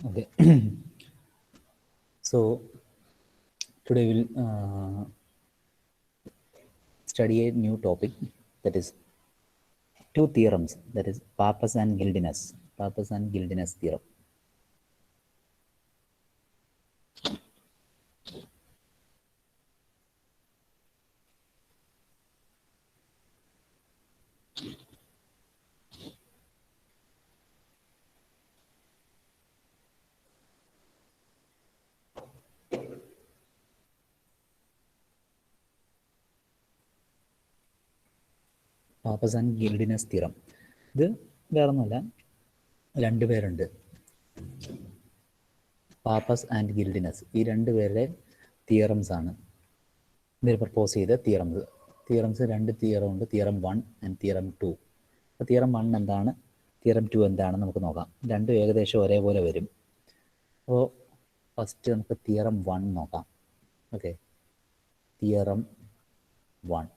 Okay. So today we'll study a new topic, that is two theorems, that is Pappus and Gildenus theorem. Pappus and Guldinus theorem. ഇത് വേറൊന്നുമല്ല, രണ്ടുപേരുണ്ട്, pappus and ഗിൽഡിനസ്. ഈ രണ്ടുപേരുടെ theorems ആണ് ഇവർ propose ചെയ്ത theorems. രണ്ട് തിയറം ഉണ്ട്, തിയറം 1 ആൻഡ് തിയറം 2. അപ്പോൾ തിയറം 1 എന്താണ്, തിയറം 2 എന്താണെന്ന് നമുക്ക് നോക്കാം. രണ്ടും ഏകദേശം ഒരേപോലെ വരും. അപ്പോൾ ഫസ്റ്റ് നമുക്ക് തിയറം 1 നോക്കാം. Okay, theorem 1.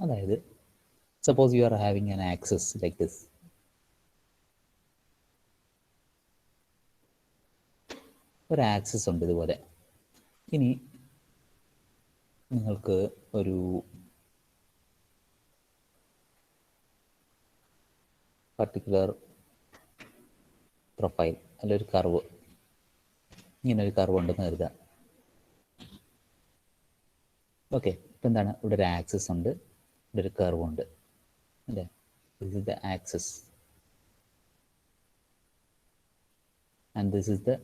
അതായത് suppose you are having an axis like this. ഒരു ആക്സിസ് ഉണ്ട് ഇതുപോലെ. ഇനി നിങ്ങൾക്ക് ഒരു പർട്ടിക്കുലർ പ്രൊഫൈൽ അല്ല ഒരു കർവ്, ഇങ്ങനെ ഒരു കർവ് ഉണ്ടെന്ന് കരുതുക. ഓക്കെ, ഇപ്പം എന്താണ്, ഇവിടെ ഒരു ആക്സിസ് ഉണ്ട്, ഇവിടെ ഒരു കർവ് ഉണ്ട് അല്ലേ. This is the axis and this is the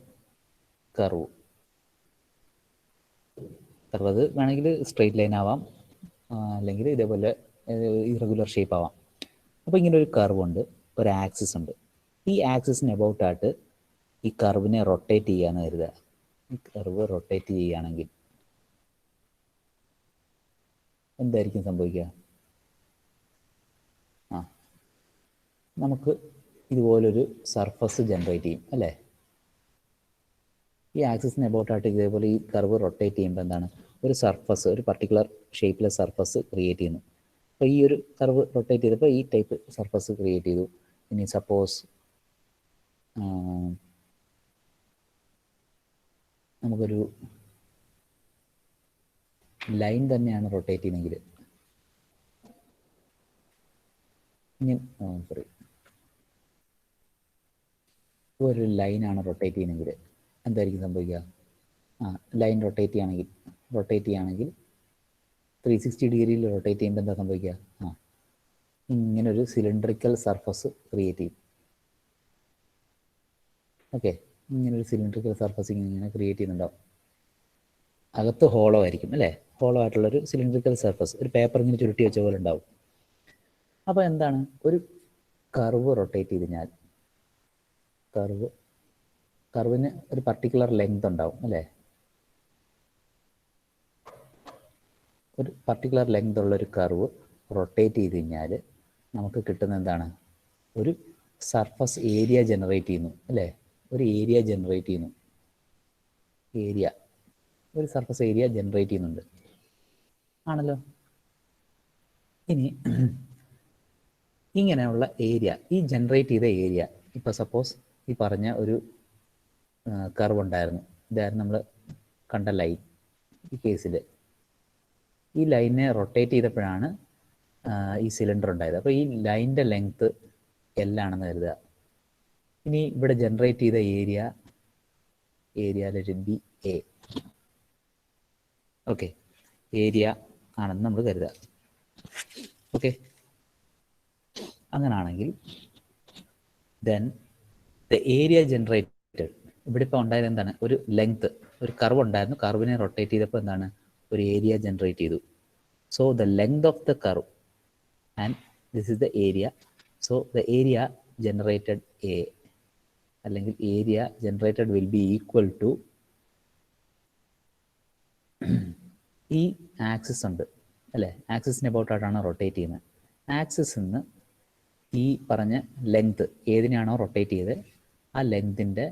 curve. Curve അത് വേണമെങ്കിൽ സ്ട്രെയിറ്റ് ലൈൻ ആവാം, അല്ലെങ്കിൽ ഇതേപോലെ ഇറഗുലർ ഷേപ്പ് ആവാം. അപ്പോൾ ഇങ്ങനെ ഒരു കർവ് ഉണ്ട്, ഒരു ആക്സിസ് ഉണ്ട്. ഈ ആക്സിസിന് എബൌട്ടായിട്ട് ഈ കർവിനെ റൊട്ടേറ്റ് ചെയ്യാന്ന് കരുതുക. ഈ കർവ് റൊട്ടേറ്റ് ചെയ്യുകയാണെങ്കിൽ എന്തായിരിക്കും സംഭവിക്കുക? നമുക്ക് ഇതുപോലൊരു സർഫസ് ജനറേറ്റ് ചെയ്യും അല്ലേ. ഈ ആക്സിസിന് എബൌട്ടായിട്ട് ഇതേപോലെ ഈ കർവ് റൊട്ടേറ്റ് ചെയ്യുമ്പോൾ എന്താണ്, ഒരു സർഫസ്, ഒരു പർട്ടിക്കുലർ ഷേപ്പിലെ സർഫസ് ക്രിയേറ്റ് ചെയ്യുന്നു. അപ്പോൾ ഈ ഒരു കർവ് റൊട്ടേറ്റ് ചെയ്തപ്പോൾ ഈ ടൈപ്പ് സർഫസ് ക്രിയേറ്റ് ചെയ്തു. ഇനി സപ്പോസ് നമുക്കൊരു ലൈൻ തന്നെയാണ് റൊട്ടേറ്റ് ചെയ്യുന്നതെങ്കിൽ, ഒരു ലൈനാണ് റൊട്ടേറ്റ് ചെയ്യുന്നതെങ്കിൽ എന്തായിരിക്കും സംഭവിക്കുക? ലൈൻ റൊട്ടേറ്റ് ചെയ്യുകയാണെങ്കിൽ 360 ഡിഗ്രിയിൽ റൊട്ടേറ്റ് ചെയ്യുമ്പോൾ എന്താ സംഭവിക്കുക? ഇങ്ങനൊരു സിലിണ്ടറിക്കൽ സർഫസ് ക്രിയേറ്റ് ചെയ്യും. ഓക്കെ, ഇങ്ങനൊരു സിലിണ്ടറിക്കൽ സർഫസ് ഇങ്ങനെ ക്രിയേറ്റ് ചെയ്യുന്നുണ്ടാവും. അകത്ത് ഹോളോ ആയിരിക്കും അല്ലേ, ഹോളോ ആയിട്ടുള്ളൊരു സിലിണ്ടറിക്കൽ സർഫസ്, ഒരു പേപ്പർ ഇങ്ങനെ ചുരുട്ടി വെച്ച പോലെ ഉണ്ടാവും. അപ്പോൾ എന്താണ്, ഒരു കർവ് റൊട്ടേറ്റ് ചെയ്ത് കഴിഞ്ഞാൽ കർവിന് ഒരു പർട്ടിക്കുലർ ലെങ്ത് ഉണ്ടാവും അല്ലേ. ഒരു പർട്ടിക്കുലർ ലെങ്ത് ഉള്ള ഒരു കർവ് റൊട്ടേറ്റ് ചെയ്ത് കഴിഞ്ഞാൽ നമുക്ക് കിട്ടുന്ന എന്താണ്, ഒരു സർഫസ് ഏരിയ ജനറേറ്റ് ചെയ്യുന്നു അല്ലേ. ഒരു ഏരിയ ജനറേറ്റ് ചെയ്യുന്നു, ഒരു സർഫസ് ഏരിയ ജനറേറ്റ് ചെയ്യുന്നുണ്ട് ആണല്ലോ. ഇനി ഇങ്ങനെയുള്ള ഏരിയ, ഈ ജനറേറ്റ് ചെയ്ത ഏരിയ, ഇപ്പോൾ സപ്പോസ് ഈ പറഞ്ഞ ഒരു കർവ് ഉണ്ടായിരുന്നു, ഇതായിരുന്നു നമ്മൾ കണ്ട ലൈൻ. ഈ കേസിൽ ഈ ലൈനെ റൊട്ടേറ്റ് ചെയ്തപ്പോഴാണ് ഈ സിലിണ്ടർ ഉണ്ടായത്. അപ്പോൾ ഈ ലൈനിൻ്റെ ലെങ്ത്ത് L ആണെന്ന് കരുതുക. ഇനി ഇവിടെ ജനറേറ്റ് ചെയ്ത area let be A. Okay, area ആണെന്ന് നമ്മൾ കരുതുക. ഓക്കെ, അങ്ങനാണെങ്കിൽ ദെൻ ദ ഏരിയ ജനറേറ്റഡ്, ഇവിടെ ഇപ്പോൾ ഉണ്ടായത് എന്താണ്, ഒരു ലെങ്ത്, ഒരു കർവ് ഉണ്ടായിരുന്നു, കർവിനെ റൊട്ടേറ്റ് ചെയ്തപ്പോൾ എന്താണ്, ഒരു ഏരിയ ജനറേറ്റ് ചെയ്തു. So the length of the curve and this is the area. So the area generated A, അല്ലെങ്കിൽ area generated will be equal to, ഈ ആക്സിസ് ഉണ്ട് അല്ലേ, ആക്സിസിനെ അബൌട്ടായിട്ടാണ് റൊട്ടേറ്റ് ചെയ്യുന്നത്. ആക്സിസിൽ നിന്ന് ഈ പറഞ്ഞ ലെങ്ത് ഏതിനാണോ റൊട്ടേറ്റ് ചെയ്ത് ആ ലെങ്തിൻ്റെ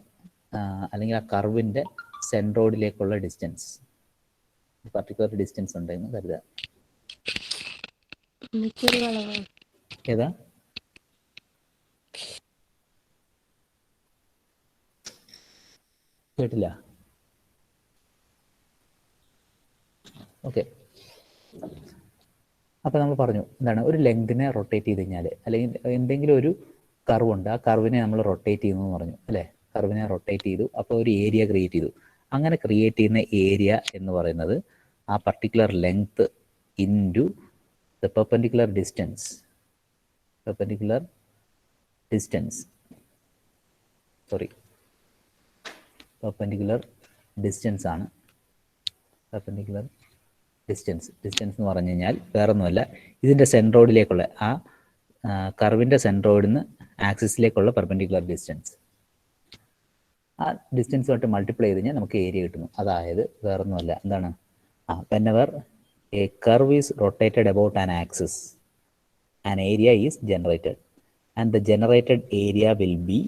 അല്ലെങ്കിൽ ആ കർവിൻ്റെ സെൻട്രോയിഡിലേക്കുള്ള ഡിസ്റ്റൻസ്, പർട്ടിക്കുലർ ഡിസ്റ്റൻസ് ഉണ്ടെന്ന് കരുതുക. ഏതാ? കേട്ടില്ല. ഓക്കെ, അപ്പോൾ നമ്മൾ പറഞ്ഞു എന്താണ്, ഒരു ലെങ്തിനെ റൊട്ടേറ്റ് ചെയ്ത് കഴിഞ്ഞാൽ, അല്ലെങ്കിൽ എന്തെങ്കിലും ഒരു കർവ് ഉണ്ട്, ആ കർവിനെ നമ്മൾ റൊട്ടേറ്റ് ചെയ്യുന്നു എന്ന് പറഞ്ഞു അല്ലേ, കർവിനെ റൊട്ടേറ്റ് ചെയ്തു, അപ്പോൾ ഒരു ഏരിയ ക്രിയേറ്റ് ചെയ്തു. അങ്ങനെ ക്രിയേറ്റ് ചെയ്യുന്ന ഏരിയ എന്ന് പറയുന്നത് ആ particular length into the perpendicular distance, perpendicular distance ആണ്. പെർപെൻഡിക്കുലർ ഡിസ്റ്റൻസ് എന്ന് പറഞ്ഞു കഴിഞ്ഞാൽ വേറൊന്നുമല്ല, ഇതിൻ്റെ സെൻട്രോയിഡിലേക്കുള്ള ആ കർവിൻ്റെ സെൻട്രോയിഡിൽ നിന്ന് ആക്സിസിലേക്കുള്ള പെർപെൻഡിക്കുലർ ഡിസ്റ്റൻസ്. ആ ഡിസ്റ്റൻസുമായിട്ട് മൾട്ടിപ്ലൈ ചെയ്ത് കഴിഞ്ഞാൽ നമുക്ക് ഏരിയ കിട്ടുന്നു. അതായത് വേറൊന്നുമല്ല, എന്താണ്, whenever a curve is rotated about an axis, an area is generated and the generated area will be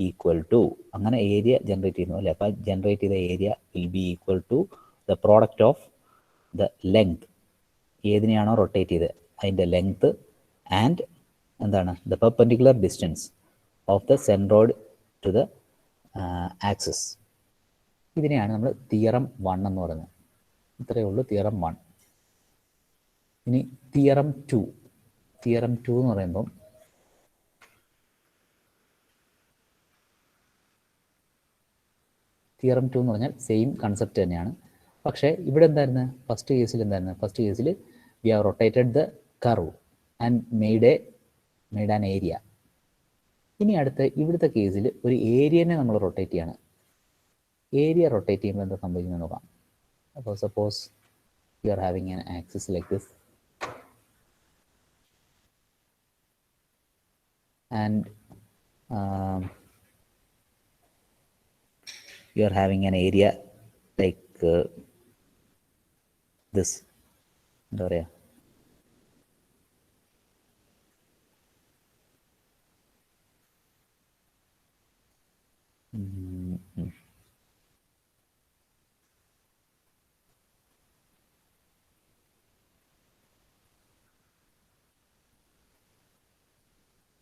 equal to, അങ്ങനെ ഏരിയ ജനറേറ്റ് ചെയ്യുന്നു അല്ലേ, അപ്പോൾ ജനറേറ്റ് ചെയ്ത area will be equal to the product of the length, ഏതിനെയാണോ rotate ചെയ്ത് അതിൻ്റെ length and എന്താണ്, the perpendicular distance of the centroid to the axis. ഇതിനെയാണ് നമ്മൾ തിയറം 1 എന്ന് പറയുന്നത്. ഇത്രയേ ഉള്ളൂ തിയറം 1. ഇനി തിയറം 2 എന്ന് പറയുമ്പം തിയറം 2 എന്ന് പറഞ്ഞാൽ സെയിം കൺസെപ്റ്റ് തന്നെയാണ്. പക്ഷേ ഇവിടെ എന്തായിരുന്നു, ഫസ്റ്റ് കേസിൽ എന്തായിരുന്നു, ഫസ്റ്റ് കേസിൽ we have rotated the curve and made an area. ഇനി അടുത്ത ഇവിടുത്തെ കേസിൽ ഒരു ഏരിയനെ നമ്മൾ റൊട്ടേറ്റ് ചെയ്യാണ്. ഏരിയ റൊട്ടേറ്റ് ചെയ്യുമ്പോൾ എന്താ സംഭവിക്കുന്നത് നോക്കാം. അപ്പോൾ suppose you are having an axis like this and you are having an area like this, എന്താ പറയുക,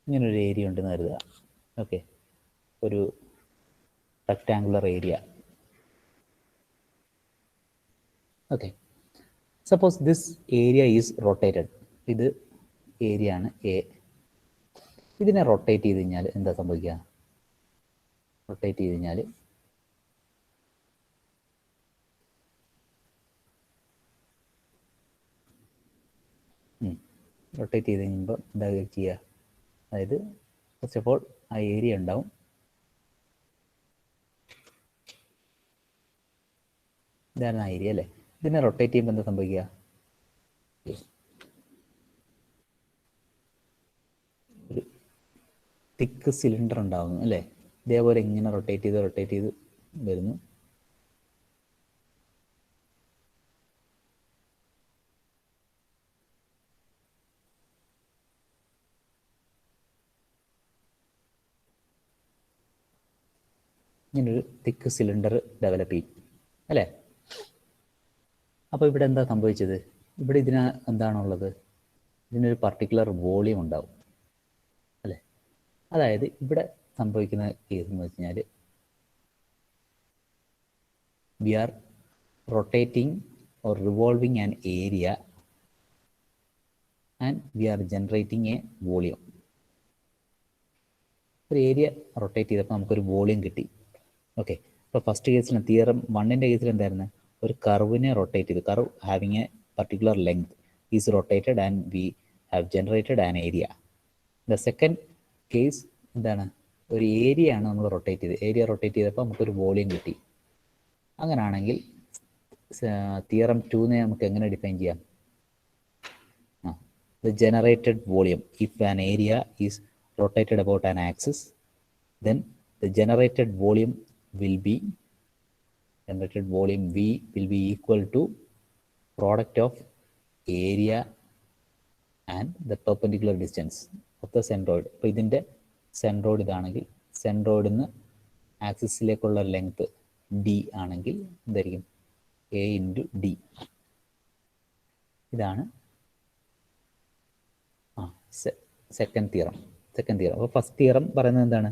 ഇങ്ങനൊരു ഏരിയ ഉണ്ടെന്ന് കരുതുക. ഓക്കെ, ഒരു rectangular area. Okay, suppose this area is rotated, ഇത് ഏരിയ ആണ് എ. ഇതിനെ റൊട്ടേറ്റ് ചെയ്ത് കഴിഞ്ഞാൽ എന്താ സംഭവിക്കുക, റൊട്ടേറ്റ് ചെയ്ത് കഴിഞ്ഞാൽ റൊട്ടേറ്റ് ചെയ്ത് കഴിയുമ്പോൾ എന്താ ചെയ്യുക, അതായത് ഫസ്റ്റ് ഓഫ് ഓൾ ആ ഏരിയ ഉണ്ടാവും, ഇതാണ് ആ ഏരിയ അല്ലേ. ഇതിനെ റൊട്ടേറ്റ് ചെയ്യുമ്പോൾ എന്താ സംഭവിക്കുക, ഒരു തിക്ക് സിലിണ്ടർ ഉണ്ടാവുന്നു അല്ലേ. ഇതേപോലെ ഇങ്ങനെ റൊട്ടേറ്റ് ചെയ്ത് വരുന്നു. ഇങ്ങനൊരു തിക്ക് സിലിണ്ടർ ഡെവലപ്പ് ചെയ്യും അല്ലേ. അപ്പോൾ ഇവിടെ എന്താ സംഭവിച്ചത്, ഇവിടെ ഇതിന് എന്താണുള്ളത്, ഇതിനൊരു പർട്ടിക്കുലർ വോളിയം ഉണ്ടാവും അല്ലേ. അതായത് ഇവിടെ സംഭവിക്കുന്ന കേസ് എന്ന് വെച്ച് കഴിഞ്ഞാൽ we are rotating or revolving an area and we are generating a volume. ഒരു ഏരിയ റൊട്ടേറ്റ് ചെയ്തപ്പോൾ നമുക്കൊരു വോളിയം കിട്ടി. ഓക്കെ, അപ്പോൾ ഫസ്റ്റ് കേസിൽ തിയറം 1ൻ്റെ കേസിൽ എന്തായിരുന്നു, ഒരു കർവിനെ റൊട്ടേറ്റ് ചെയ്തു, curve having A particular length is rotated and we have generated an area. The second case എന്താണ്, ഒരു ഏരിയ ആണ് നമ്മൾ റൊട്ടേറ്റ് ചെയ്ത്, ഏരിയ റൊട്ടേറ്റ് ചെയ്തപ്പോൾ നമുക്കൊരു വോളിയം കിട്ടി. അങ്ങനെയാണെങ്കിൽ തിയറം 2 നമുക്ക് എങ്ങനെ ഡിഫൈൻ ചെയ്യാം? The generated volume, if an area is rotated about an axis, then the generated volume will be V will be equal to product of area and the perpendicular distance of the centroid. അപ്പോൾ ഇതിൻ്റെ centroid ഇതാണെങ്കിൽ സെൻട്രോയിഡിൽ നിന്ന് ആക്സിസിലേക്കുള്ള length D ആണെങ്കിൽ എന്തായിരിക്കും? A into D. ഇതാണ് second theorem. അപ്പോൾ first theorem പറയുന്നത് എന്താണ്?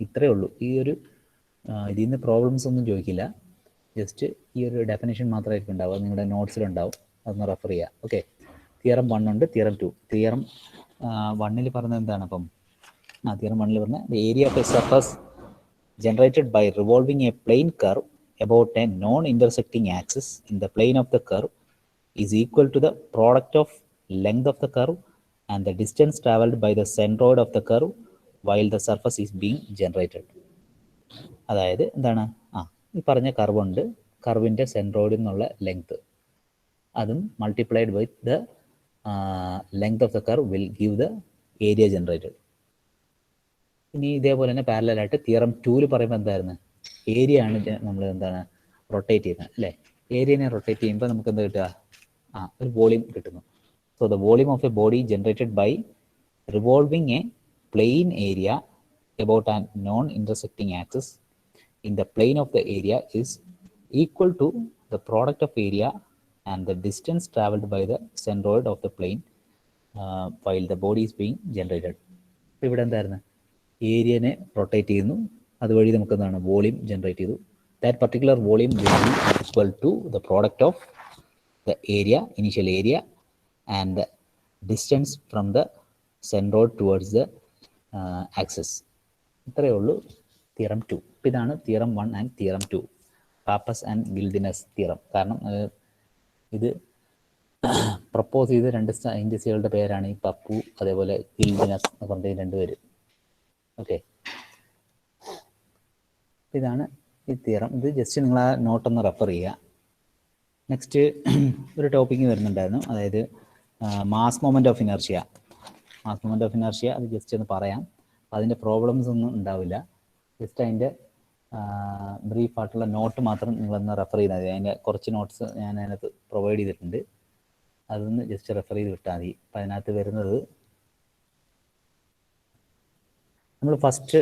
ഇത്രയേ ഉള്ളൂ. ഈ ഒരു ഇതിൽ നിന്ന് പ്രോബ്ലംസ് ഒന്നും ചോദിക്കില്ല, ജസ്റ്റ് ഈ ഒരു ഡെഫിനേഷൻ മാത്രമായിരിക്കും ഉണ്ടാവുക, നിങ്ങളുടെ നോട്ട്സിലുണ്ടാവും, അതൊന്ന് റെഫർ ചെയ്യുക. ഓക്കെ, തിയറം 1 ഉണ്ട്, തിയറം 2. തിയറം 1 പറഞ്ഞത് എന്താണ്? അപ്പം തിയറം 1 പറഞ്ഞ the area of a surface generated by revolving a plane curve about a non-intersecting axis in the plane of the curve is equal to the product of length of the curve and the distance traveled by the centroid of the curve while the surface is being generated. അതായത് എന്താണ്? ഈ പറഞ്ഞ curve ഉണ്ട്, കർവിൻ്റെ സെൻട്രോയിഡിൽ നിന്നുള്ള length, അതും multiplied with the length of the curve will give the area generated. ഇനി ഇതേപോലെ തന്നെ പാരലായിട്ട് തിയറം 2 പറയുമ്പോൾ എന്തായിരുന്നു? ഏരിയ ആണ് നമ്മൾ എന്താണ് റൊട്ടേറ്റ് ചെയ്യുന്നത്, അല്ലേ? ഏരിയനെ റൊട്ടേറ്റ് ചെയ്യുമ്പോൾ നമുക്ക് എന്താ കിട്ടുക? ഒരു വോളിയം കിട്ടുന്നു. So the volume of a body generated by revolving a plane area about a non-intersecting axis in the plane of the area is equal to the product of area and the distance traveled by the centroid of the plane while the body is being generated. ഇപ്പോൾ ഇവിടെ എന്തായിരുന്നു? ഏരിയനെ rotate ചെയ്യുന്നു, അതുവഴി നമുക്ക് എന്താണ്? Volume generate ചെയ്തു. That particular volume will be equal to the product of the area, initial area, and the distance from the centroid towards the axis. ഇത്രയേ ഉള്ളൂ തിയറം 2. ഇതാണ് theorem 1 and theorem 2, Pappus and Guldinus theorem. കാരണം ഇത് propose ചെയ്ത 2 സയൻറ്റിസ്റ്റുകളുടെ പേരാണ് ഈ പപ്പു, അതേപോലെ ഗിൽഡിനസ് എന്ന് പറഞ്ഞ 2 പേര്. ഓക്കെ, ഇതാണ് ഈ തിയറം. ഇത് ജസ്റ്റ് നിങ്ങൾ ആ നോട്ടൊന്ന് റെഫർ ചെയ്യുക. നെക്സ്റ്റ് ഒരു ടോപ്പിക്ക് വരുന്നുണ്ടായിരുന്നു, അതായത് mass moment of inertia. Mass moment of inertia അത് ജസ്റ്റ് ഒന്ന് പറയാം. അതിൻ്റെ പ്രോബ്ലംസ് ഒന്നും ഉണ്ടാവില്ല, ജസ്റ്റ് അതിൻ്റെ ബ്രീഫായിട്ടുള്ള നോട്ട് മാത്രം നിങ്ങളൊന്ന് റെഫർ ചെയ്താൽ മതി. അതിൻ്റെ കുറച്ച് നോട്ട്സ് ഞാൻ അതിനകത്ത് പ്രൊവൈഡ് ചെയ്തിട്ടുണ്ട്, അതൊന്ന് ജസ്റ്റ് റെഫർ ചെയ്ത് വിട്ടാൽ മതി. അപ്പം അതിനകത്ത് വരുന്നത് നമ്മൾ ഫസ്റ്റ്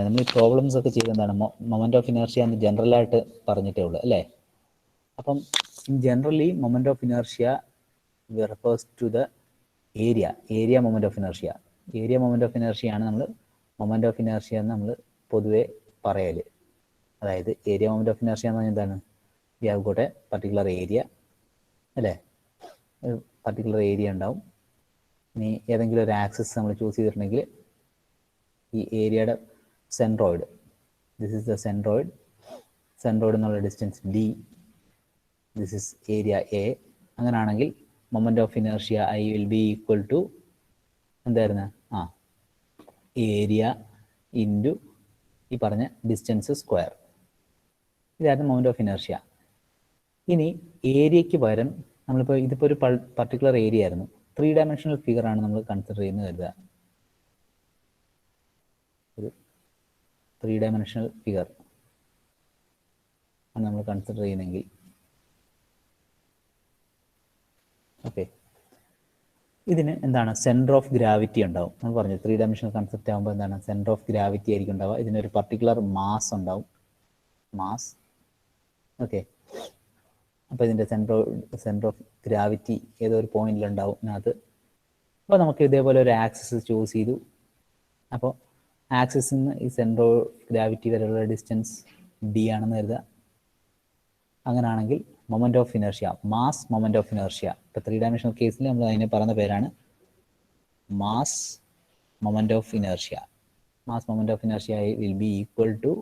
നമ്മൾ ഈ പ്രോബ്ലംസ് ഒക്കെ ചെയ്ത് എന്താണ് മൊമെൻ്റ് ഓഫ് ഇനർഷ്യ എന്ന് ജനറലായിട്ട് പറഞ്ഞിട്ടേ ഉള്ളൂ, അല്ലേ? അപ്പം generally moment of inertia refers to the area moment of inertia. Area moment of ഇനർഷ്യയാണ് നമ്മൾ മൊമെൻ്റ് ഓഫ് ഇനർഷ്യ എന്ന് നമ്മൾ പൊതുവെ പറയൽ. അതായത് ഏരിയ മൊമെൻ്റ് ഓഫ് ഇനർഷ്യ എന്ന് പറഞ്ഞാൽ എന്താണ്? We have got A particular area, അല്ലേ? ഒരു പർട്ടിക്കുലർ ഏരിയ ഉണ്ടാവും. ഇനി ഏതെങ്കിലും ഒരു ആക്സിസ് നമ്മൾ ചൂസ് ചെയ്തിട്ടുണ്ടെങ്കിൽ ഈ ഏരിയയുടെ centroid, this is the centroid, centroid എന്നുള്ള distance D, this is area A. അങ്ങനെയാണെങ്കിൽ moment of inertia I will be equal to എന്തായിരുന്നു? ഏരിയ ഇൻറ്റു ഈ പറഞ്ഞ ഡിസ്റ്റൻസ് സ്ക്വയർ. ഇതായിരുന്നു മൊമെൻ്റ് ഓഫ് ഇനർഷ്യ. ഇനി ഏരിയയ്ക്ക് പകരം നമ്മളിപ്പോൾ ഇതിപ്പോൾ ഒരു പർട്ടിക്കുലർ ഏരിയ ആയിരുന്നു, 3 ഡയമെൻഷണൽ ഫിഗർ ആണ് നമ്മൾ കൺസിഡർ ചെയ്യുന്നത് കരുതുക. ഒരു 3 ഡയമെൻഷണൽ ഫിഗർ ആണ് നമ്മൾ കൺസിഡർ ചെയ്യുന്നതെങ്കിൽ, ഓക്കെ, ഇതിന് എന്താണ്? സെൻറ്റർ ഓഫ് ഗ്രാവിറ്റി ഉണ്ടാവും. നമ്മൾ പറഞ്ഞു 3 ഡയമെൻഷണൽ കൺസെപ്റ്റ് ആകുമ്പോൾ എന്താണ്? സെൻറ്റർ ഓഫ് ഗ്രാവിറ്റി ആയിരിക്കും ഉണ്ടാവുക. ഇതിനൊരു പർട്ടിക്കുലർ മാസ് ഉണ്ടാവും, മാസ്. ഓക്കെ, അപ്പോൾ ഇതിൻ്റെ സെൻറ്റർ ഓഫ് ഗ്രാവിറ്റി ഏതോ ഒരു പോയിന്റിലുണ്ടാവും അതിനകത്ത്. അപ്പോൾ നമുക്ക് ഇതേപോലെ ഒരു ആക്സിസ് ചൂസ് ചെയ്തു. അപ്പോൾ ആക്സിസിൽ നിന്ന് ഈ സെൻറ്റർ ഓഫ് ഗ്രാവിറ്റി വരെയുള്ള ഡിസ്റ്റൻസ് ഡി ആണെന്ന് കരുതുക. അങ്ങനെയാണെങ്കിൽ moment of inertia, mass moment of inertia, ഇപ്പോൾ 3 ഡയമെൻഷണൽ കേസിൽ നമ്മൾ അതിനെ പറയുന്ന പേരാണ് mass moment of inertia. Mass moment of inertia will be equal to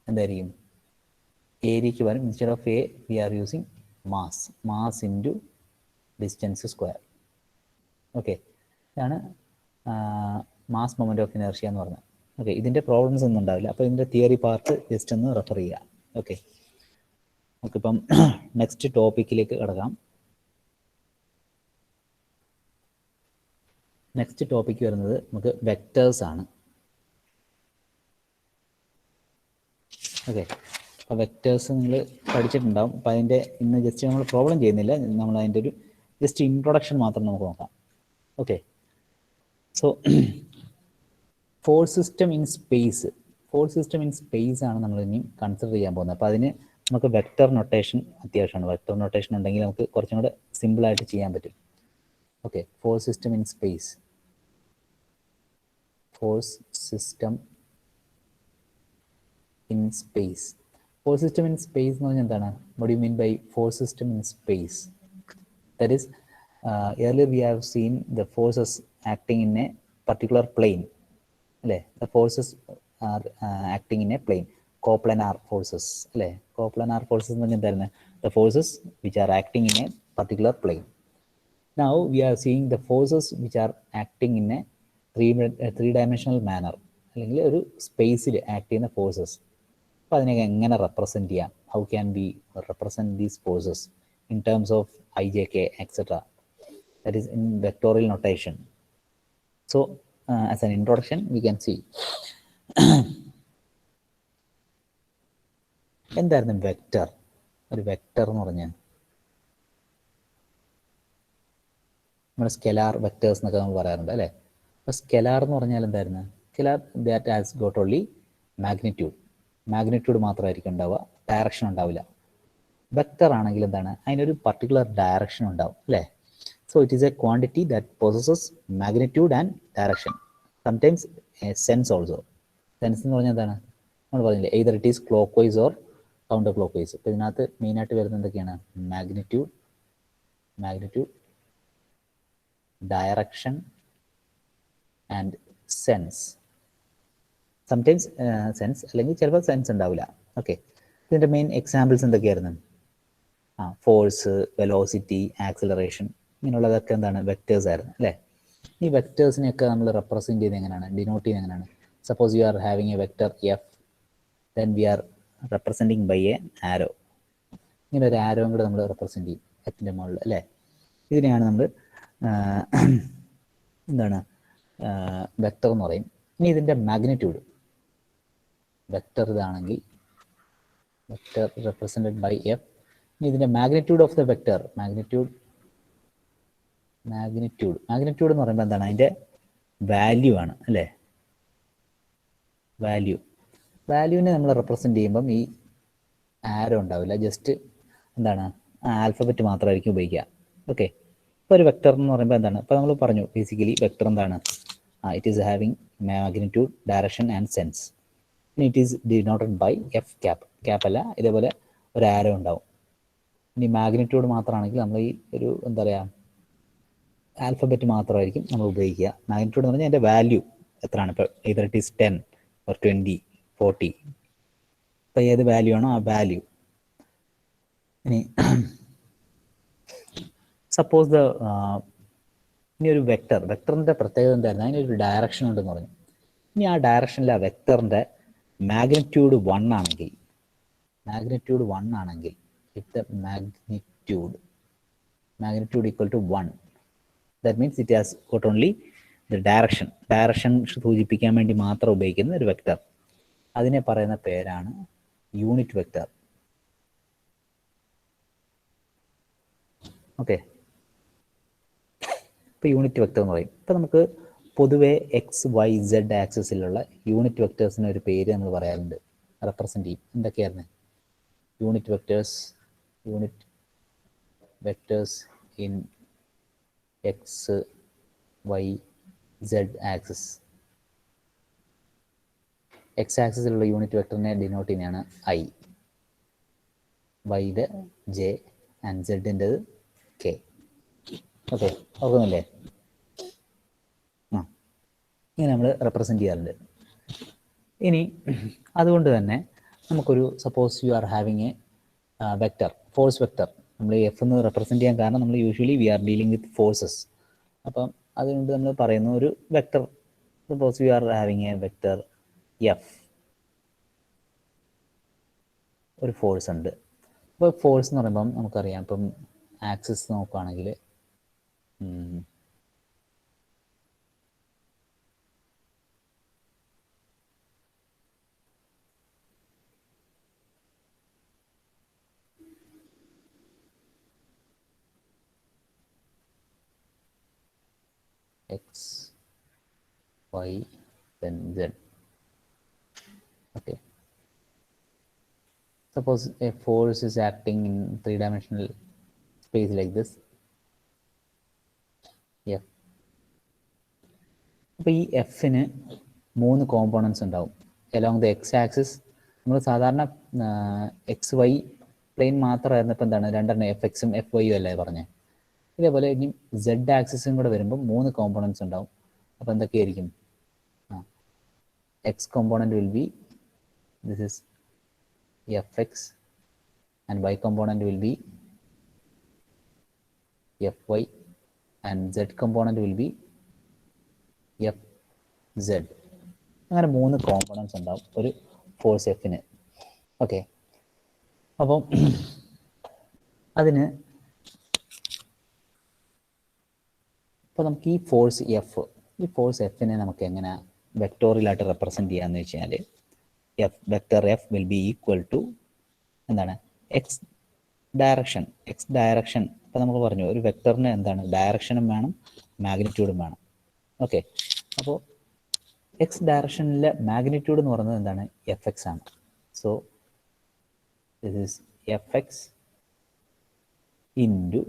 എന്തായിരിക്കും? ഏരിയയ്ക്ക് പകരം instead of A we are using mass into distance square. Okay, ഇതാണ് മാസ് മൊമെൻ്റ് ഓഫ് ഇനർഷ്യ എന്ന് പറഞ്ഞത്. ഓക്കെ, ഇതിൻ്റെ പ്രോബ്ലംസ് ഒന്നും ഉണ്ടാവില്ല. അപ്പോൾ ഇതിൻ്റെ തിയറി പാർട്ട് ജസ്റ്റ് ഒന്ന് റെഫർ ചെയ്യുക. ഓക്കെ, നമുക്കിപ്പം നെക്സ്റ്റ് ടോപ്പിക്കിലേക്ക് കിടക്കാം. നെക്സ്റ്റ് ടോപ്പിക്ക് വരുന്നത് നമുക്ക് വെക്റ്റേഴ്സ് ആണ്. ഓക്കെ, അപ്പോൾ വെക്റ്റേഴ്സ് നിങ്ങൾ പഠിച്ചിട്ടുണ്ടാവും. അപ്പോൾ അതിൻ്റെ ഇന്ന് ജസ്റ്റ് നമ്മൾ പ്രോബ്ലം ചെയ്യുന്നില്ല, നമ്മൾ അതിൻ്റെ ഒരു ജസ്റ്റ് ഇൻട്രൊഡക്ഷൻ മാത്രം നമുക്ക് നോക്കാം. Okay, so force system in space. Force system in space ആണ് നമ്മൾ ഇനി കൺസിഡർ ചെയ്യാൻ പോകുന്നത്. അപ്പോൾ അതിന് നമുക്ക് വെക്റ്റർ നൊട്ടേഷൻ അത്യാവശ്യമാണ്. വെക്റ്റർ നൊട്ടേഷൻ ഉണ്ടെങ്കിൽ നമുക്ക് കുറച്ചും കൂടെ സിമ്പിളായിട്ട് ചെയ്യാൻ പറ്റും. Okay, force system in space. Force system in space. Force system in space എന്ന് പറഞ്ഞാൽ എന്താണ്? What you mean by force system in space? That is earlier we have seen the forces acting in a particular plane. അല്ലേ, the forces are acting in a plane. Coplanar forces അല്ലേ, coplanar forces എന്ന് പറഞ്ഞാൽ എന്തായിരുന്നു? the forces which are acting in a particular plane. Now we are seeing the forces which are acting in a three-dimensional manner, അല്ലെങ്കിൽ ഒരു സ്പേസിൽ act ചെയ്യുന്ന forces. അപ്പോൾ അതിനെ എങ്ങനെ റെപ്രസെൻറ്റ് ചെയ്യാം? How can be represent these forces in terms of ijk etc. That is in vectorial notation. So as an introduction we can see എന്തായിരുന്നു vector? ഒരു വെക്റ്റർ എന്ന് പറഞ്ഞാൽ നമ്മുടെ സ്കെലാർ വെക്റ്റേഴ്സ് എന്നൊക്കെ നമ്മൾ പറയാറുണ്ട് അല്ലേ. അപ്പോൾ സ്കെലാർ എന്ന് പറഞ്ഞാൽ എന്തായിരുന്നു? Scalar that has got only magnitude. Magnitude മാത്രമായിരിക്കും ഉണ്ടാവുക, ഡയറക്ഷൻ ഉണ്ടാവില്ല. വെക്റ്റർ ആണെങ്കിൽ എന്താണ്? അതിനൊരു പർട്ടിക്കുലർ ഡയറക്ഷൻ ഉണ്ടാവും അല്ലേ. So it is A quantity that possesses magnitude and direction, sometimes sense also. Sense എന്ന് പറഞ്ഞാൽ എന്താണ്? നമ്മൾ പറഞ്ഞില്ലേ, either it is clock vice or counter clock vice. ഇപ്പോൾ ഇതിനകത്ത് മെയിനായിട്ട് വരുന്നത് എന്തൊക്കെയാണ്? Magnitude, direction and sense. Sometimes sense അല്ലെങ്കിൽ ചിലപ്പോൾ സെൻസ് ഉണ്ടാവില്ല. ഓക്കെ, ഇതിൻ്റെ മെയിൻ എക്സാമ്പിൾസ് എന്തൊക്കെയായിരുന്നു? ഫോഴ്സ്, വെലോസിറ്റി, ആക്സിലറേഷൻ, ഇങ്ങനെയുള്ളതൊക്കെ എന്താണ്? വെക്റ്റേഴ്സ് ആയിരുന്നു അല്ലേ. ഈ വെക്റ്റേഴ്സിനെയൊക്കെ നമ്മൾ റെപ്രസെൻറ്റ് ചെയ്യുന്നത് എങ്ങനെയാണ്? ഡിനോട്ട് ചെയ്യുന്നത് എങ്ങനെയാണ്? Suppose you are having a vector F, then we are representing by a arrow. ഇങ്ങനെ ഒരു ആരോയും കൂടെ നമ്മൾ റെപ്രസെൻറ്റ് ചെയ്യും എഫിൻ്റെ മുകളിൽ അല്ലേ. ഇതിനെയാണ് നമ്മൾ എന്താണ് വെക്റ്റർ എന്ന് പറയും. ഇനി ഇതിൻ്റെ മാഗ്നിറ്റ്യൂഡ്, വെക്റ്റർ ഇതാണെങ്കിൽ വെക്റ്റർ റെപ്രസെൻറ്റഡ് ബൈ എഫ്. ഇനി ഇതിൻ്റെ magnitude of the vector, magnitude എന്ന് പറയുമ്പോൾ എന്താണ്? അതിൻ്റെ വാല്യൂ ആണ് അല്ലേ. വാല്യൂവിനെ നമ്മൾ റെപ്രസെൻറ്റ് ചെയ്യുമ്പം ഈ ആരോ ഉണ്ടാവില്ല, ജസ്റ്റ് എന്താണ്? ആൽഫബറ്റ് മാത്രമായിരിക്കും ഉപയോഗിക്കുക. ഓക്കെ, ഇപ്പോൾ ഒരു വെക്റ്റർ എന്ന് പറയുമ്പോൾ എന്താണ്? ഇപ്പോൾ നമ്മൾ പറഞ്ഞു ബേസിക്കലി വെക്റ്റർ എന്താണ്? It is having magnitude, direction and sense. It is denoted by F cap അല്ല, ഇതേപോലെ ഒരു ആരോ ഉണ്ടാവും. ഇനി മാഗ്നിറ്റ്യൂഡ് മാത്രമാണെങ്കിൽ നമ്മൾ ഈ ഒരു എന്താ പറയുക, ആൽഫബറ്റ് മാത്രമായിരിക്കും നമ്മൾ ഉപയോഗിക്കുക. മാഗ്നിറ്റ്യൂഡ് എന്ന് പറഞ്ഞാൽ അതിൻ്റെ വാല്യൂ എത്രയാണ്? ഇപ്പോൾ either it is 10 or 20, 40. ഇപ്പോൾ ഏത് വാല്യൂ ആണോ ആ വാല്യൂ. ഇനി സപ്പോസ് ഇനി ഒരു വെക്റ്ററിൻ്റെ പ്രത്യേകത എന്തായിരുന്നു? അതിനൊരു ഡയറക്ഷൻ ഉണ്ടെന്ന് പറഞ്ഞു. ഇനി ആ ഡയറക്ഷനിൽ ആ വെക്റ്ററിൻ്റെ മാഗ്നിറ്റ്യൂഡ് 1 ആണെങ്കിൽ, if the magnitude equal to 1, that means it has got only the direction സൂചിപ്പിക്കാൻ വേണ്ടി മാത്രം ഉപയോഗിക്കുന്ന ഒരു വെക്റ്റർ. അതിനെ പറയുന്ന പേരാണ് യൂണിറ്റ് വെക്റ്റർ. ഓക്കെ, ഇപ്പോൾ യൂണിറ്റ് വെക്റ്റർ എന്ന് പറയും. ഇപ്പോൾ നമുക്ക് പൊതുവെ XYZ ആക്സിസിലുള്ള യൂണിറ്റ് വെക്റ്റേഴ്സിന് ഒരു പേര് നമ്മൾ പറയാറുണ്ട്, റെപ്രസെൻറ്റ് ചെയ്യും. എന്തൊക്കെയായിരുന്നു unit vectors in XYZ axis? X ആക്സിസിലുള്ള യൂണിറ്റ് വെക്ടറിനെ ഡിനോട്ട് ചെയ്യുന്നതാണ് I, വൈയുടെ J ആൻഡ് സെഡിൻ്റെത് K. ഓക്കെ, ഓർക്കുന്നില്ലേ? ഇങ്ങനെ നമ്മൾ റെപ്രസെൻറ്റ് ചെയ്യാറുണ്ട്. ഇനി അതുകൊണ്ട് തന്നെ നമുക്കൊരു suppose you are having a vector, force vector. നമ്മൾ എഫ് എന്ന് റെപ്രസെൻറ്റ് ചെയ്യാൻ കാരണം നമ്മൾ usually we are dealing with forces. അപ്പം അതുകൊണ്ട് നമ്മൾ പറയുന്നു ഒരു vector. Suppose you are having a vector F, ഒരു ഫോഴ്സ് ഉണ്ട്. അപ്പോൾ ഫോഴ്സ് എന്ന് പറയുമ്പം നമുക്കറിയാം, ഇപ്പം ആക്സിസ് നോക്കുകയാണെങ്കിൽ x, y, then z. Okay. Suppose a force is acting in three-dimensional space like this. F. അപ്പോൾ ഈ എഫിന് 3 കോമ്പോണൻസ് ഉണ്ടാവും അലോങ് ദ എക്സ് ആക്സിസ്. നമ്മൾ സാധാരണ എക്സ് വൈ പ്ലെയിൻ മാത്രമായിരുന്നപ്പോൾ എന്താണ് രണ്ടെണ്ണം എഫ് എക്സും എഫ് വൈയും അല്ലേ പറഞ്ഞത്. ഇതേപോലെ ഇനി സെഡ് ആക്സിസും കൂടെ വരുമ്പോൾ 3 കോമ്പോണൻസ് ഉണ്ടാവും. അപ്പോൾ എന്തൊക്കെയായിരിക്കും? X component will be this is fx and y component will be fy and z component will be fz. അങ്ങനെ 3 കോമ്പോണൻസ് ഉണ്ടാവും ഒരു ഫോഴ്സ് എഫിന്. ഓക്കെ, അപ്പം അതിന് ഇപ്പോൾ നമുക്ക് ഈ ഫോഴ്സ് എഫിനെ നമുക്ക് എങ്ങനെ വെക്ടോറിയലായിട്ട് റെപ്രസെൻറ്റ് ചെയ്യാമെന്ന് വെച്ച് കഴിഞ്ഞാൽ vector F will be equal to എന്താണ്? X direction. ഇപ്പോൾ നമുക്ക് പറഞ്ഞു ഒരു വെക്ടറിന് എന്താണ് ഡയറക്ഷനും വേണം മാഗ്നിറ്റ്യൂഡും വേണം. ഓക്കെ, അപ്പോൾ എക്സ് ഡയറക്ഷനിലെ മാഗ്നിറ്റ്യൂഡ് എന്ന് പറയുന്നത് എന്താണ്? എഫ് എക്സ് ആണ്. So this is F X into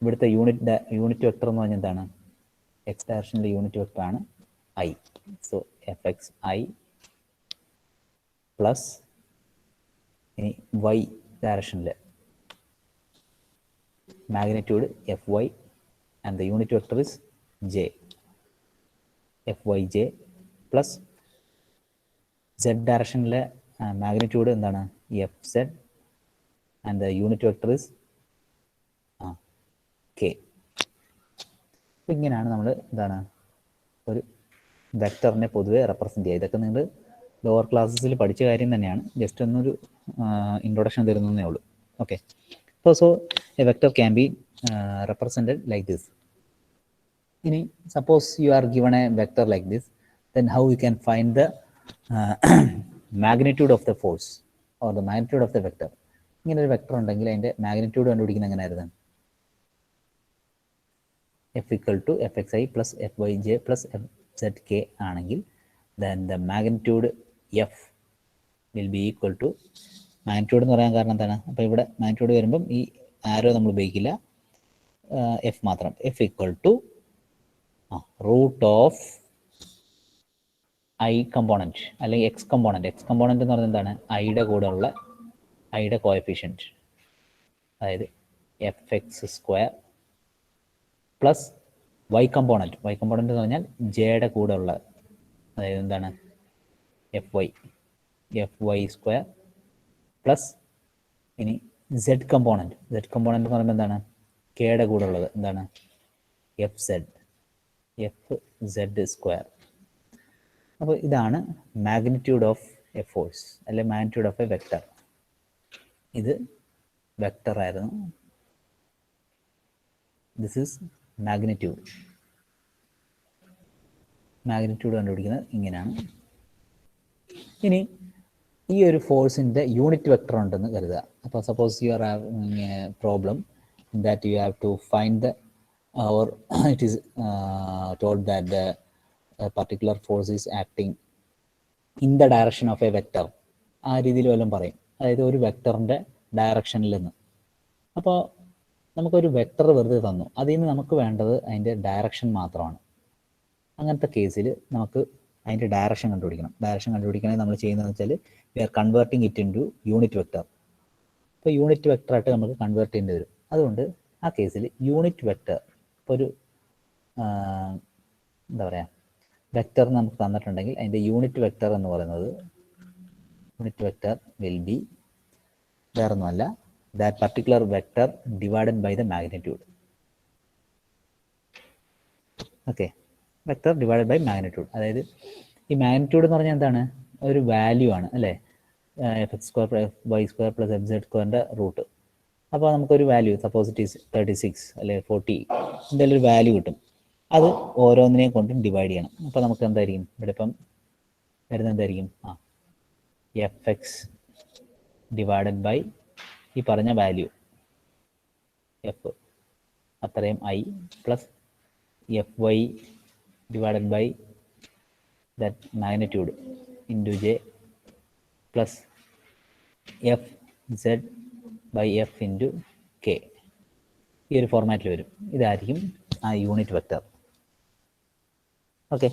ഇവിടുത്തെ യൂണിറ്റ് വെക്ടർ എന്ന് പറഞ്ഞാൽ എന്താണ്? എക്സ് ഡയറക്ഷനിലെ യൂണിറ്റ് വെക്ടർ ആണ് I. So F X I plus ഇനി വൈ ഡയറക്ഷനിൽ magnitude F Y and the unit vector is J, F Y J plus Z ഡയറക്ഷനിലെ magnitude എന്താണ്? F Z and the unit vector is K. അപ്പോൾ ഇങ്ങനെയാണ് നമ്മൾ എന്താണ് ഒരു വെക്ടറിനെ പൊതുവെ റെപ്രസെൻറ്റ് ചെയ്യുക. ഇതൊക്കെ നിങ്ങൾ ലോവർ ക്ലാസ്സസിൽ പഠിച്ച കാര്യം തന്നെയാണ്, ജസ്റ്റ് ഒന്നൊരു ഇൻട്രൊഡക്ഷൻ തരുന്നതേ ഉള്ളൂ. ഓക്കെ, അപ്പോൾ so a vector can be represented like this. ഇനി suppose you are given a vector like this, then how you can find the magnitude of the force or the magnitude of the vector. ഇങ്ങനെ ഒരു vector ഉണ്ടെങ്കിൽ അതിൻ്റെ magnitude കണ്ടുപിടിക്കുന്നത് എങ്ങനെയായിരുന്നു? F equal to F X I plus F Y J plus F Z K ആണെങ്കിൽ then the magnitude f will be equal to, magnitude എന്ന് പറയാൻ കാരണം എന്താണ്? അപ്പോൾ ഇവിടെ മാഗ്നിറ്റ്യൂഡ് വരുമ്പം ഈ ആരോ നമ്മൾ ഉപയോഗിക്കില്ല, എഫ് മാത്രം. F equal to root of I component അല്ലെങ്കിൽ എക്സ് കമ്പോണൻറ്റ്. എക്സ് കമ്പോണൻറ്റ് എന്ന് പറയുന്നത് എന്താണ്? ഐയുടെ കൂടെ ഉള്ള ഐയുടെ കോഎഫിഷ്യൻറ്റ്, അതായത് F X square plus Y component. Y component എന്ന് പറഞ്ഞാൽ ജെയുടെ കൂടെ ഉള്ള, അതായത് എന്താണ്? എഫ് വൈ സ്ക്വയർ പ്ലസ് ഇനി സെഡ് കമ്പോണൻറ്റ്. സെഡ് കമ്പോണൻറ്റ് എന്ന് പറയുമ്പോൾ എന്താണ്? കെയുടെ കൂടെ ഉള്ളത് എന്താണ്? F Z square. അപ്പോൾ ഇതാണ് മാഗ്നിറ്റ്യൂഡ് ഓഫ് എ ഫോഴ്സ് അല്ലെങ്കിൽ മാഗ്നിറ്റ്യൂഡ് ഓഫ് എ വെക്ടർ. ഇത് വെക്ടർ ആയിരുന്നു. This is magnitude. മാഗ്നിറ്റ്യൂഡ് കണ്ടുപിടിക്കുന്നത് ഇങ്ങനെയാണ്. ഇനി ഈ ഒരു ഫോഴ്സിൻ്റെ യൂണിറ്റ് വെക്ടർ ഉണ്ടെന്ന് കരുതുക. അപ്പോൾ suppose you are having a problem that you have to find the or it is told that the particular force is acting in the direction of a vector. ആ രീതിയിൽ വല്ലതും പറയും, അതായത് ഒരു വെക്ടറിൻ്റെ ഡയറക്ഷനിൽ നിന്ന്. അപ്പോൾ നമുക്കൊരു വെക്ടർ വെറുതെ തന്നു, അതിൽ നിന്ന് നമുക്ക് വേണ്ടത് അതിൻ്റെ ഡയറക്ഷൻ മാത്രമാണ്. അങ്ങനത്തെ കേസിൽ നമുക്ക് അതിൻ്റെ ഡയറക്ഷൻ കണ്ടുപിടിക്കണം. ഡയറക്ഷൻ കണ്ടുപിടിക്കണമെങ്കിൽ നമ്മൾ ചെയ്യുന്നതെന്ന് വെച്ചാൽ we are converting it into unit vector. അപ്പോൾ യൂണിറ്റ് വെക്ടറായിട്ട് നമുക്ക് കൺവേർട്ട് ചെയ്യേണ്ടി വരും. അതുകൊണ്ട് ആ കേസിൽ യൂണിറ്റ് വെക്ടർ, ഇപ്പോൾ ഒരു എന്താ പറയുക വെക്ടർ നമുക്ക് തന്നിട്ടുണ്ടെങ്കിൽ അതിൻ്റെ യൂണിറ്റ് വെക്ടർ എന്ന് പറയുന്നത്, യൂണിറ്റ് വെക്ടർ വിൽ ബി വേറൊന്നുമല്ല that particular vector divided by the magnitude. Okay, vector divided by magnitude. അതായത് ഈ മാഗ്നിറ്റ്യൂഡ് എന്ന് പറഞ്ഞാൽ എന്താണ്? ഒരു വാല്യൂ ആണ് അല്ലേ? F X square plus Y square plus F Z സ്ക്വയറിൻ്റെ റൂട്ട്. അപ്പോൾ നമുക്കൊരു വാല്യൂ, സപ്പോസ് ഇറ്റ് ഈസ് 36 അല്ലെങ്കിൽ 40, എന്തെങ്കിലും ഒരു വാല്യൂ കിട്ടും. അത് ഓരോന്നിനെയും കൊണ്ടും ഡിവൈഡ് ചെയ്യണം. അപ്പോൾ നമുക്ക് എന്തായിരിക്കും ഇവിടെ ഇപ്പം വരുന്നത്? എന്തായിരിക്കും? എഫ് എക്സ് ഡിവൈഡഡ് ബൈ ഈ പറഞ്ഞ വാല്യൂ എഫ് അത്രയും I plus F Y divided by that magnitude into J plus F Z by F into K. ഈ ഒരു ഫോർമാറ്റിൽ വരും. ഇതായിരിക്കും ആ യൂണിറ്റ് വെക്റ്റർ. ഓക്കെ,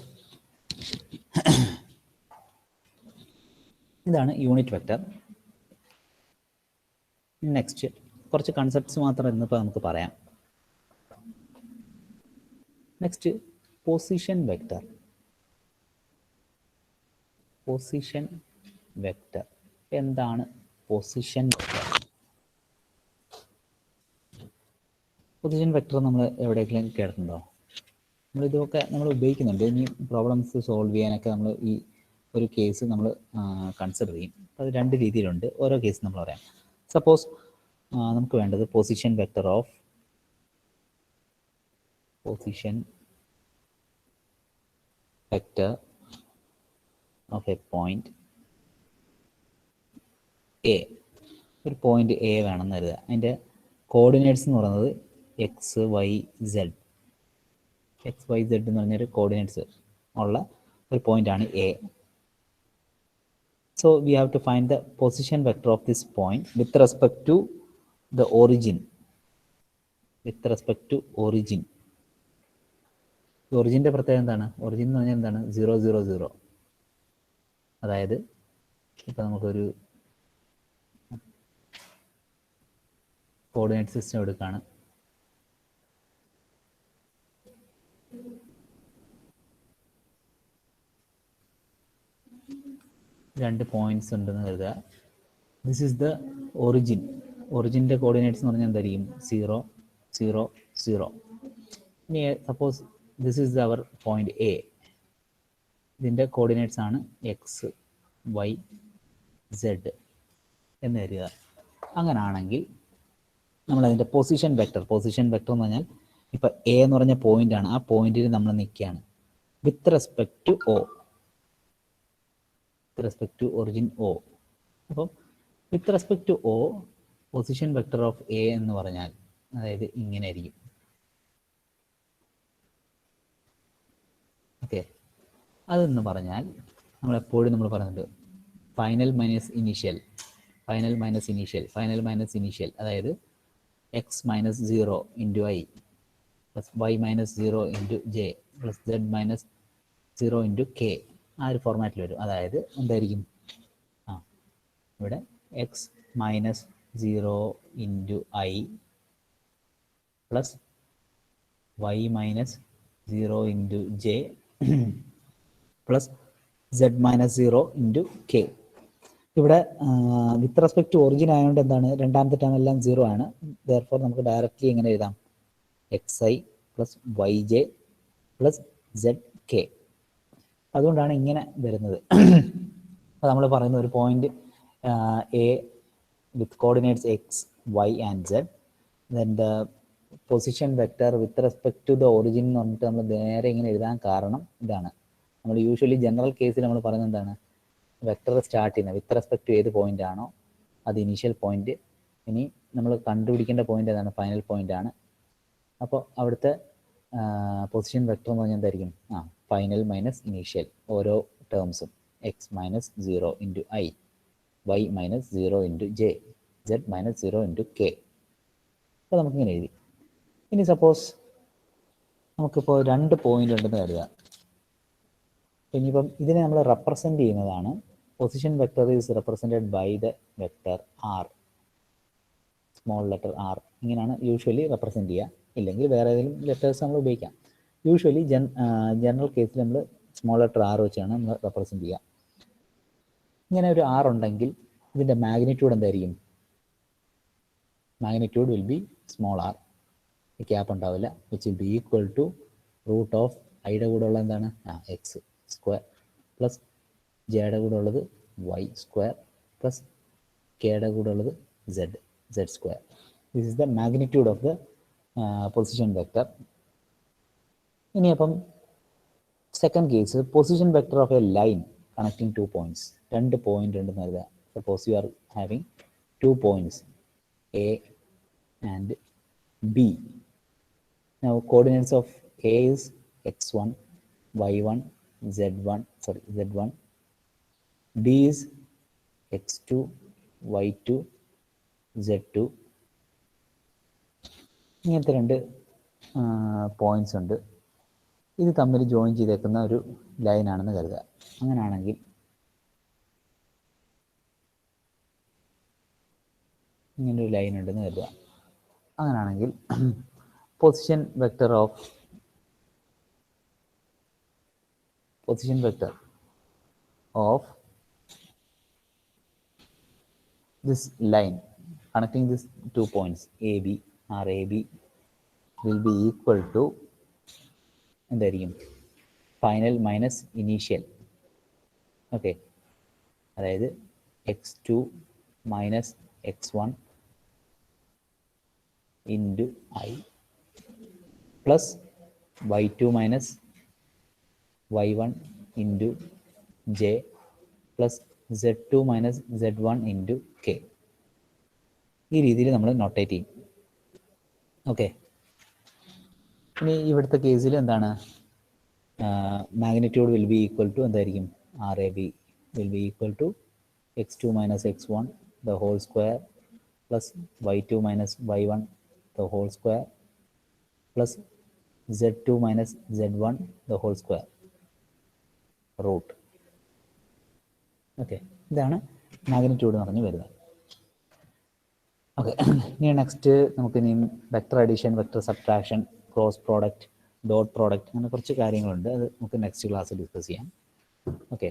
ഇതാണ് യൂണിറ്റ് വെക്റ്റർ. നെക്സ്റ്റ് കുറച്ച് കൺസെപ്റ്റ്സ് മാത്രം ഇന്നിപ്പോൾ നമുക്ക് പറയാം. Next position vector. Position vector എന്താണ്? പൊസിഷൻ വെക്റ്റർ, പൊസിഷൻ വെക്റ്റർ നമ്മൾ എവിടെയെങ്കിലും കേട്ടിട്ടുണ്ടോ? നമ്മളിതൊക്കെ നമ്മൾ ഉപയോഗിക്കുന്നുണ്ട്. ഇനി പ്രോബ്ലംസ് സോൾവ് ചെയ്യാനൊക്കെ നമ്മൾ ഈ ഒരു കേസ് നമ്മൾ കൺസിഡർ ചെയ്യും. അത് രണ്ട് രീതിയിലുണ്ട്. ഓരോ കേസ് നമ്മൾ പറയാം. സപ്പോസ് നമുക്ക് വേണ്ടത് position vector of a point A. ഒരു പോയിന്റ് എ വേണമെന്ന് കരുതുക. അതിൻ്റെ കോർഡിനേറ്റ്സ് എന്ന് പറയുന്നത് X Y Z. X Y Z എന്ന് പറഞ്ഞൊരു കോർഡിനേറ്റ്സ് ഉള്ള ഒരു പോയിന്റാണ് A. So we have to find the position vector of this point with respect to the origin. ഒറിജിൻ്റെ പ്രത്യേകത എന്താണ്? ഒറിജിൻ എന്ന് പറഞ്ഞാൽ എന്താണ്? 0 0 0. അതായത് ഇപ്പം നമുക്കൊരു കോർഡിനേറ്റ് സിസ്റ്റം എടുക്കുകയാണ്. രണ്ട് പോയിന്റ്സ് ഉണ്ടെന്ന് കരുതുക. This is the origin. ഒറിജിൻ്റെ കോർഡിനേറ്റ്സ് എന്ന് പറഞ്ഞാൽ എന്തായിരിക്കും? 0 0 0. ഇനി suppose this is our point A. ഇതിൻ്റെ കോർഡിനേറ്റ്സ് ആണ് എക്സ് വൈ സെഡ് എന്ന് കരുതുക. അങ്ങനാണെങ്കിൽ നമ്മളതിൻ്റെ പൊസിഷൻ വെക്റ്റർ എന്ന് പറഞ്ഞാൽ ഇപ്പം എ എന്ന് പറഞ്ഞ പോയിൻ്റാണ്. ആ പോയിന്റിൽ നമ്മൾ നിൽക്കുകയാണ് with respect to O, with respect to origin O. അപ്പം with respect to O position vector of A എന്ന് പറഞ്ഞാൽ അതായത് ഇങ്ങനെ ആയിരിക്കും. ഓക്കെ, അതെന്ന് പറഞ്ഞാൽ നമ്മളെപ്പോഴും നമ്മൾ പറയുന്നുണ്ട് ഫൈനൽ മൈനസ് ഇനീഷ്യൽ. അതായത് X minus 0 into I plus Y minus 0 into J plus Z minus 0 into K. ആ ഒരു ഫോർമാറ്റിൽ വരും. അതായത് എന്തായിരിക്കും? ഇവിടെ X minus 0 into I plus Y minus 0 into J plus Z minus 0 into K. ഇവിടെ with respect to origin ആയതുകൊണ്ട് എന്താണ്? രണ്ടാമത്തെ ടേം എല്ലാം 0 ആണ്. ദെയർഫോർ നമുക്ക് ഡയറക്റ്റ്ലി എങ്ങനെ എഴുതാം? X I plus Y J plus Z K. അതുകൊണ്ടാണ് ഇങ്ങനെ വരുന്നത്. അപ്പോൾ നമ്മൾ പറയുന്ന ഒരു point A with coordinates X Y and Z, then the position vector with respect to the origin എന്ന് പറഞ്ഞിട്ട് നമ്മൾ നേരെ ഇങ്ങനെ എഴുതാൻ കാരണം ഇതാണ്. നമ്മൾ യൂഷ്വലി ജനറൽ കേസിൽ നമ്മൾ പറയുന്നത് എന്താണ്? വെക്റ്റർ സ്റ്റാർട്ട് ചെയ്യുന്നത് വിത്ത് റെസ്പെക്ട് ടു ഏത് പോയിന്റ് ആണോ അത് ഇനീഷ്യൽ പോയിന്റ്. ഇനി നമ്മൾ കണ്ടുപിടിക്കേണ്ട പോയിന്റ് ഏതാണ്? ഫൈനൽ പോയിന്റ് ആണ്. അപ്പോൾ അവിടുത്തെ പൊസിഷൻ വെക്റ്റർ എന്ന് പറഞ്ഞാൽ എന്തായിരിക്കും? Final minus initial. ഓരോ ടേംസും X minus 0 into I, Y minus 0 into J, Z minus 0 into K. അപ്പോൾ നമുക്കിങ്ങനെ എഴുതി. ഇനി സപ്പോസ് നമുക്കിപ്പോൾ രണ്ട് പോയിന്റ് ഉണ്ടെന്ന് കരുതുക. ഇനിയിപ്പം ഇതിനെ നമ്മൾ റെപ്രസെൻ്റ് ചെയ്യുന്നതാണ്. Position vector is represented by the vector R, small letter R. ഇങ്ങനെയാണ് യൂഷ്വലി റെപ്രസെൻറ്റ് ചെയ്യുക. ഇല്ലെങ്കിൽ വേറെ ഏതെങ്കിലും ലെറ്റേഴ്സ് നമ്മൾ ഉപയോഗിക്കാം. യൂഷ്വലി ജനറൽ കേസിൽ നമ്മൾ സ്മോൾ ലെറ്റർ ആർ വെച്ചാണ് നമ്മൾ റെപ്രസെൻറ്റ് ചെയ്യുക. ഇങ്ങനെ ഒരു ആർ ഉണ്ടെങ്കിൽ ഇതിൻ്റെ മാഗ്നിറ്റ്യൂഡ് എന്തായിരിക്കും? Magnitude will be small R. Cap ഉണ്ടാവില്ല. Which will be equal to root of ഐയുടെ കൂടെ ഉള്ള എന്താണ് എക്സ് സ്ക്വയർ പ്ലസ് ജെയുടെ കൂടെ ഉള്ളത് വൈ സ്ക്വയർ പ്ലസ് കെയുടെ കൂടെ ഉള്ളത് Z square. This is the magnitude of the position vector. ഇനി അപ്പം second case, position vector of a line connecting 2 points. 2 point ഉണ്ടെന്ന് കരുതുക. Suppose you are having 2 points A and B. Now coordinates of A is x1, y1, z1, B is x2, y2, z2. ഇങ്ങനത്തെ 2 points ഉണ്ട്. ഇത് തമ്മിൽ join ചെയ്തേക്കുന്ന ഒരു ലൈനാണെന്ന് കരുതുക. അങ്ങനെയാണെങ്കിൽ ഇങ്ങനൊരു ലൈൻ ഉണ്ടെന്ന് കരുതുക. അങ്ങനെയാണെങ്കിൽ position vector of this line connecting these 2 points AB will be equal to എന്തായിരിക്കും, ഫൈനൽ മൈനസ് ഇനീഷ്യൽ. ഓക്കെ, അതായത് x2 minus x1 into I plus y2 minus y1 into J plus z2 minus z1 into K. ഈ രീതിയിൽ നമ്മൾ notate ചെയ്യും. Okay, ഇനി ഇവിടുത്തെ കേസിൽ എന്താണ്, magnitude will be equal to എന്തായിരിക്കും, RAB will be equal to x2 minus x1 the whole square plus y2 minus y1 the whole square plus z2 minus z1 the whole square root. Okay, ഇതാണ് magnitude എന്ന് പറഞ്ഞ് വരുന്നത്. Okay, ഇനി next നമുക്ക് ഇനി vector addition, vector subtraction, cross product, dot product, അങ്ങനെ കുറച്ച് കാര്യങ്ങളുണ്ട്. അത് നമുക്ക് നെക്സ്റ്റ് ക്ലാസ്സിൽ ഡിസ്കസ് ചെയ്യാം. ഓക്കെ.